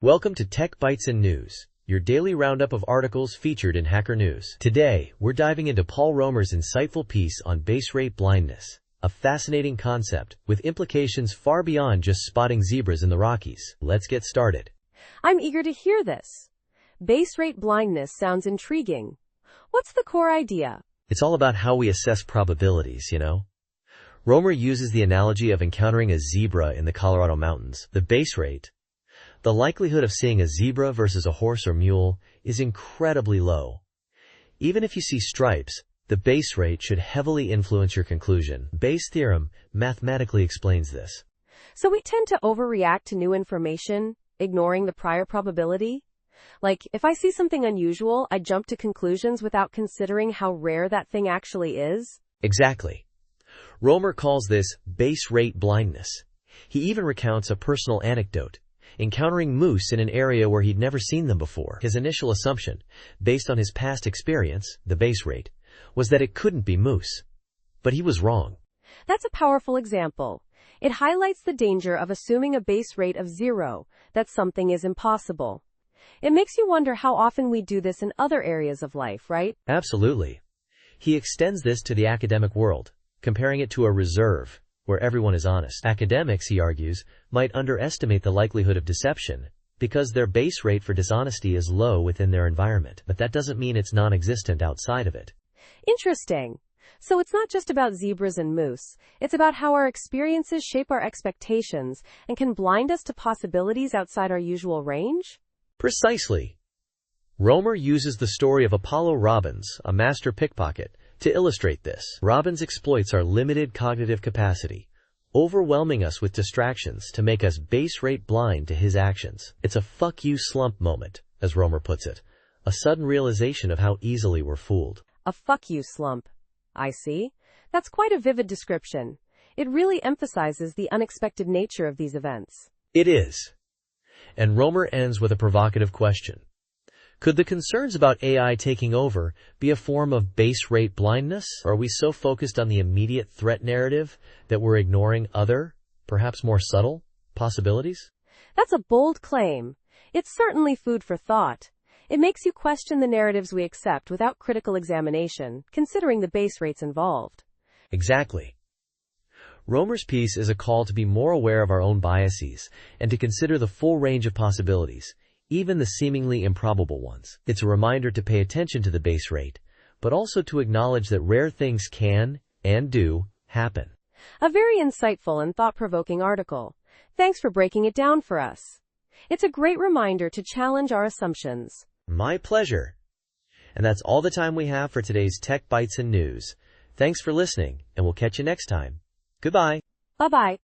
Welcome to Tech Bytes and News, your daily roundup of articles featured in Hacker News. Today, we're diving into Paul Romer's insightful piece on base rate blindness, a fascinating concept with implications far beyond just spotting zebras in the Rockies. Let's get started. I'm eager to hear this. Base rate blindness sounds intriguing. What's the core idea? It's all about how we assess probabilities, Romer uses the analogy of encountering a zebra in the Colorado mountains. The base rate, the likelihood of seeing a zebra versus a horse or mule, is incredibly low. Even if you see stripes, the base rate should heavily influence your conclusion. Bayes' theorem mathematically explains this. So we tend to overreact to new information, ignoring the prior probability? Like, if I see something unusual, I jump to conclusions without considering how rare that thing actually is? Exactly. Romer calls this base rate blindness. He even recounts a personal anecdote, encountering moose in an area where he'd never seen them before. His initial assumption, based on his past experience, the base rate, was that it couldn't be moose. But he was wrong. That's a powerful example. It highlights the danger of assuming a base rate of 0, that something is impossible. It makes you wonder how often we do this in other areas of life, right? Absolutely. He extends this to the academic world, comparing it to a reserve, where everyone is honest. Academics, he argues, might underestimate the likelihood of deception because their base rate for dishonesty is low within their environment, but that doesn't mean it's non-existent outside of it. Interesting. So it's not just about zebras and moose. It's about how our experiences shape our expectations and can blind us to possibilities outside our usual range? Precisely. Romer uses the story of Apollo Robbins, a master pickpocket, to illustrate this. Robbins exploits our limited cognitive capacity, overwhelming us with distractions to make us base rate blind to his actions. It's a fuck you slump moment, as Romer puts it, a sudden realization of how easily we're fooled. A fuck you slump. I see. That's quite a vivid description. It really emphasizes the unexpected nature of these events. It is. And Romer ends with a provocative question. Could the concerns about AI taking over be a form of base rate blindness? Are we so focused on the immediate threat narrative that we're ignoring other, perhaps more subtle, possibilities? That's a bold claim. It's certainly food for thought. It makes you question the narratives we accept without critical examination, considering the base rates involved. Exactly. Romer's piece is a call to be more aware of our own biases and to consider the full range of possibilities, even the seemingly improbable ones. It's a reminder to pay attention to the base rate, but also to acknowledge that rare things can, and do, happen. A very insightful and thought-provoking article. Thanks for breaking it down for us. It's a great reminder to challenge our assumptions. My pleasure. And that's all the time we have for today's Tech Bytes and News. Thanks for listening, and we'll catch you next time. Goodbye. Bye-bye.